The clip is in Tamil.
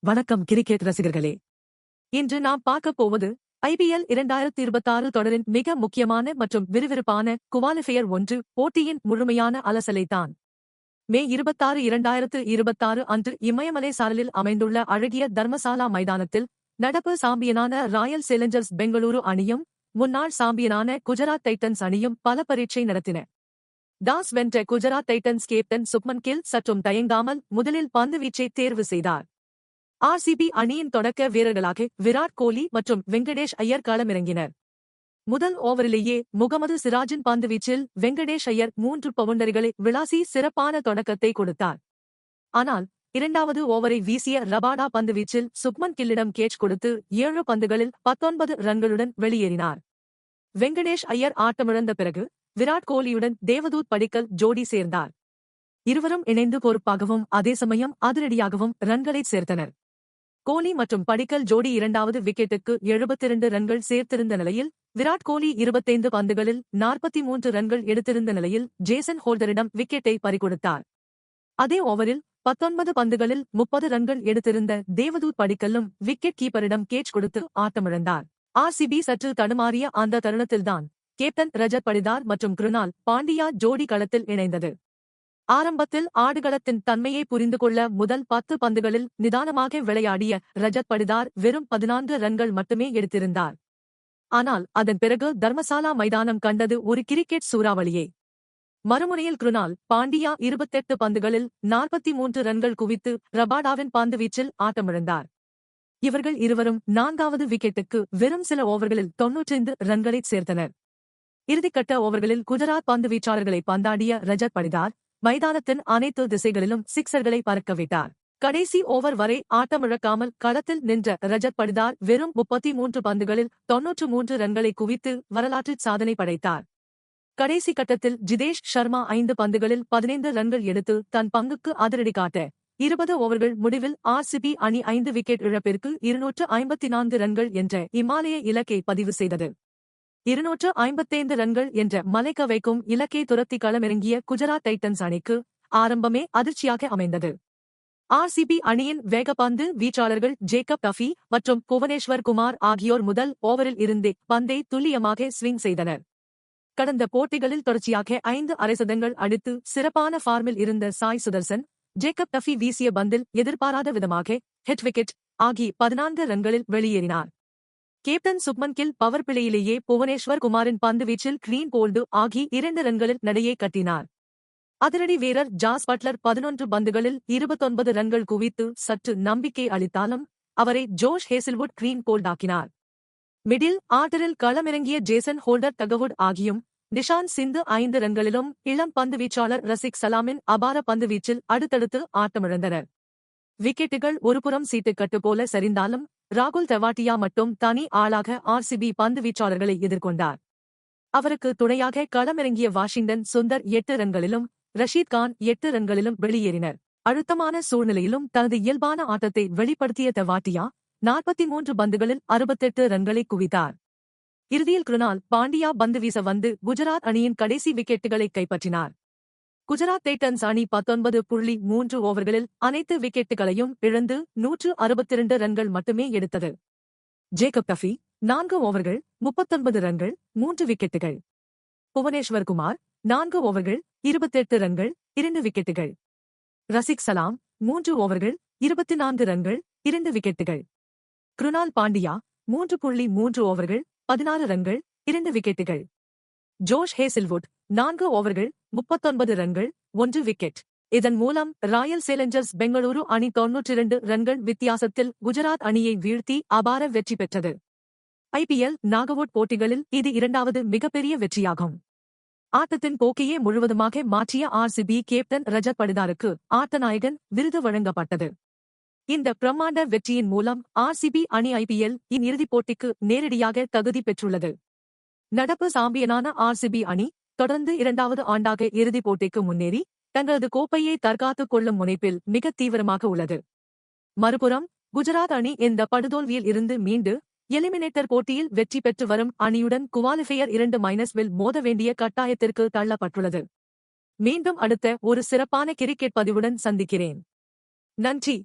வணக்கம் கிரிக்கெட் ரசிகர்களே. இன்று நாம் பார்க்கப் போவது IPL 2026 தொடரின் மிக முக்கியமான மற்றும் விறுவிறுப்பான குவாலிஃபயர் 1 போட்டியின் முழுமையான அலசலைத்தான். மே 26, 2026 அன்று இமயமலை சாரலில் அமைந்துள்ள அழகிய தர்மசாலா மைதானத்தில் நடப்பு சாம்பியனான ராயல் சேலஞ்சர்ஸ் பெங்களூரு அணியும் முன்னாள் சாம்பியனான குஜராத் டைட்டன்ஸ் அணியும் பல பரீட்சை நடத்தின. டாஸ் வென்ற குஜராத் டைட்டன்ஸ் கேப்டன் சுப்மன் கில் சற்றும் தயங்காமல் முதலில் பந்துவீச்சை தேர்வு செய்தார். RCB அணியின் தொடக்க வீரர்களாக விராட் கோலி மற்றும் வெங்கடேஷ் ஐயர் களமிறங்கினர். முதல் ஓவரிலேயே முகமது சிராஜின் பந்துவீச்சில் வெங்கடேஷ் ஐயர் 3 பவுண்டரிகளை விளாசி சிறப்பான தொடக்கத்தை கொடுத்தார். ஆனால் இரண்டாவது ஓவரை வீசிய ரபாடா பந்துவீச்சில் சுப்மன் கில்லிடம் கேட்ச் கொடுத்து 7 பந்துகளில் 19 ரன்களுடன் வெளியேறினார். வெங்கடேஷ் ஐயர் ஆட்டமிழந்த பிறகு விராட் கோலியுடன் தேவதூத் படிக்கல் ஜோடி சேர்ந்தார். இருவரும் இணைந்து பொறுப்பாகவும் அதே சமயம் அதிரடியாகவும் ரன்களை சேர்த்தனர். கோலி மற்றும் படிக்கல் ஜோடி இரண்டாவது விக்கெட்டுக்கு 72 ரன்கள் சேர்த்திருந்த நிலையில் விராட் கோலி 25 பந்துகளில் 43 ரன்கள் எடுத்திருந்த நிலையில் ஜேசன் ஹோல்டரிடம் விக்கெட்டை பறிகொடுத்தார். அதே ஓவரில் 19 பந்துகளில் 30 ரன்கள் எடுத்திருந்த தேவதூத் படிக்கல்லும் விக்கெட் கீப்பரிடம் கேட்ச் கொடுத்து ஆட்டமிழந்தார். RCB சற்று தடுமாறிய அந்த தருணத்தில்தான் கேப்டன் ரஜத் படிதார் மற்றும் கிருணால் பாண்டியா ஜோடி களத்தில் இணைந்தது. ஆரம்பத்தில் ஆடுகளத்தின் தன்மையை புரிந்து கொள்ள முதல் 10 பந்துகளில் நிதானமாக விளையாடிய ரஜத் படிதார் வெறும் 14 ரன்கள் மட்டுமே எடுத்திருந்தார். ஆனால் அதன் பிறகு தர்மசாலா மைதானம் கண்டது ஒரு கிரிக்கெட் சூறாவளியை. மறுமுனையில் கிருணால் பாண்டியா 28 பந்துகளில் 43 ரன்கள் குவித்து ரபாடாவின் பந்துவீச்சில் ஆட்டமிழந்தார். இவர்கள் இருவரும் 4வது விக்கெட்டுக்கு வெறும் சில ஓவர்களில் 95 ரன்களை சேர்த்தனர். இறுதிக்கட்ட ஓவர்களில் குஜராத் பந்துவீச்சாளர்களை பந்தாடிய ரஜத் படிதார் மைதானத்தின் அனைத்து திசைகளிலும் சிக்சர்களை பறக்கவிட்டார். கடைசி ஓவர் வரை ஆட்டமிழக்காமல் களத்தில் நின்ற ரஜத் படிதார் வெறும் 33 பந்துகளில் 93 ரன்களை குவித்து வரலாற்று சாதனை படைத்தார். கடைசி கட்டத்தில் ஜிதேஷ் சர்மா 5 பந்துகளில் 15 ரன்கள் எடுத்து தன் பங்குக்கு அதிரடி காட்ட 20 ஓவர்கள் முடிவில் RCB அணி 5 விக்கெட் இழப்பிற்கு 254 ரன்கள் என்ற இமாலய இலக்கை பதிவு செய்தது. 255 ரன்கள் என்ற மலைக்க வைக்கும் இலக்கை துரத்தி களமிறங்கிய குஜராத் டைட்டன்ஸ் அணிக்கு ஆரம்பமே அதிர்ச்சியாக அமைந்தது. RCB அணியின் வேகப்பந்து வீச்சாளர்கள் ஜேக்கப் டஃபி மற்றும் புவனேஸ்வர் குமார் ஆகியோர் முதல் ஓவரில் இருந்தே பந்தை துல்லியமாக ஸ்விங் செய்தனர். கடந்த போட்டிகளில் தொடர்ச்சியாக 5 அரை சதங்கள் அடித்து சிறப்பான ஃபார்மில் இருந்த சாய் சுதர்சன் ஜேக்கப் டஃபி வீசிய பந்தில் எதிர்பாராத விதமாக ஹெட் விக்கெட் ஆகி 14 ரன்களில் வெளியேறினார். கேப்டன் சுப்மன் கில் பவர் பிளேயிலேயே புவனேஸ்வர் குமாரின் பந்துவீச்சில் கிளீன் போல்டு ஆகி 2 ரன்களில் நடையை கட்டினார். அதிரடி வீரர் ஜாஸ் பட்லர் 11 பந்துகளில் 29 ரன்கள் குவித்து சற்று நம்பிக்கை அளித்தாலும் அவரை ஜோஷ் ஹேசில்வுட் கிளீன் போல்டாக்கினார். மிடில் ஆர்டரில் களமிறங்கிய ஜேசன் ஹோல்டர் தகவுட் ஆகியும் நிஷாந்த் சிந்து 5 ரன்களிலும் இளம் பந்துவீச்சாளர் ரசிக் சலாமின் அபார பந்துவீச்சில் அடுத்தடுத்து ஆட்டமிழந்தனர். விக்கெட்டுகள் ஒருபுறம் சீட்டுக்கட்டு போல சரிந்தாலும் ராகுல் தெவாட்டியா மட்டும் தனி ஆளாக RCB பந்துவீச்சாளர்களை எதிர்கொண்டார். அவருக்கு துணையாக களமிறங்கிய வாஷிங்டன் சுந்தர் 8 ரன்களிலும் ரஷீத் கான் 8 ரன்களிலும் வெளியேறினர். அழுத்தமான சூழ்நிலையிலும் தனது இயல்பான ஆட்டத்தை வெளிப்படுத்திய தெவாட்டியா 43 பந்துகளில் 68 ரன்களை குவித்தார். இறுதியில் கிருணால் பாண்டியா பந்து வீச வந்து குஜராத் அணியின் கடைசி விக்கெட்டுகளை கைப்பற்றினார். குஜராத் டைட்டன்ஸ் அணி 19.3 ஓவர்களில் அனைத்து விக்கெட்டுகளையும் இழந்து 162 ரன்கள் மட்டுமே எடுத்தது. ஜேக்கப் டஃபி 4 ஓவர்கள் 39 ரன்கள் 3 விக்கெட்டுகள். புவனேஸ்வர் குமார் 4 ஓவர்கள் 28 ரன்கள் 2 விக்கெட்டுகள். ரசிக் சலாம் 3 ஓவர்கள் 24 ரன்கள் 2 விக்கெட்டுகள். கிருணால் பாண்டியா 3.3 ஓவர்கள் 16 ரன்கள் 2 விக்கெட்டுகள். ஜோஷ் ஹேசில்வுட் 4 ஓவர்கள் 39 ரன்கள் 1 விக்கெட். இதன் மூலம் ராயல் சேலஞ்சர்ஸ் பெங்களூரு அணி 92 ரன்கள் வித்தியாசத்தில் குஜராத் அணியை வீழ்த்தி அபார வெற்றி பெற்றது. IPL நாகவுட் போட்டிகளில் இது 2வது மிகப்பெரிய வெற்றியாகும். ஆட்டத்தின் போக்கையே முழுவதுமாக மாற்றிய RCB கேப்டன் ரஜத் படிதாருக்கு ஆட்டநாயகன் விருது வழங்கப்பட்டது. இந்த பிரம்மாண்ட வெற்றியின் மூலம் RCB அணி IPL இன் இறுதிப் போட்டிக்கு நேரடியாக தகுதி பெற்றுள்ளது. நடப்பு சாம்பியனான RCB அணி தொடர்ந்து 2வது ஆண்டாக இறுதிப் போட்டிக்கு முன்னேறி தங்களது கோப்பையை தற்காத்துக் கொள்ளும் முனைப்பில் மிக தீவிரமாக உள்ளது. மறுபுறம் குஜராத் அணி இந்த படுதோல்வியில் இருந்து மீண்டு எலிமினேட்டர் போட்டியில் வெற்றி பெற்று வரும் அணியுடன் குவாலிஃபயர் 2-வில் மோத வேண்டிய கட்டாயத்திற்கு தள்ளப்பட்டுள்ளது. மீண்டும் அடுத்த ஒரு சிறப்பான கிரிக்கெட் பதிவுடன் சந்திக்கிறேன். நன்றி.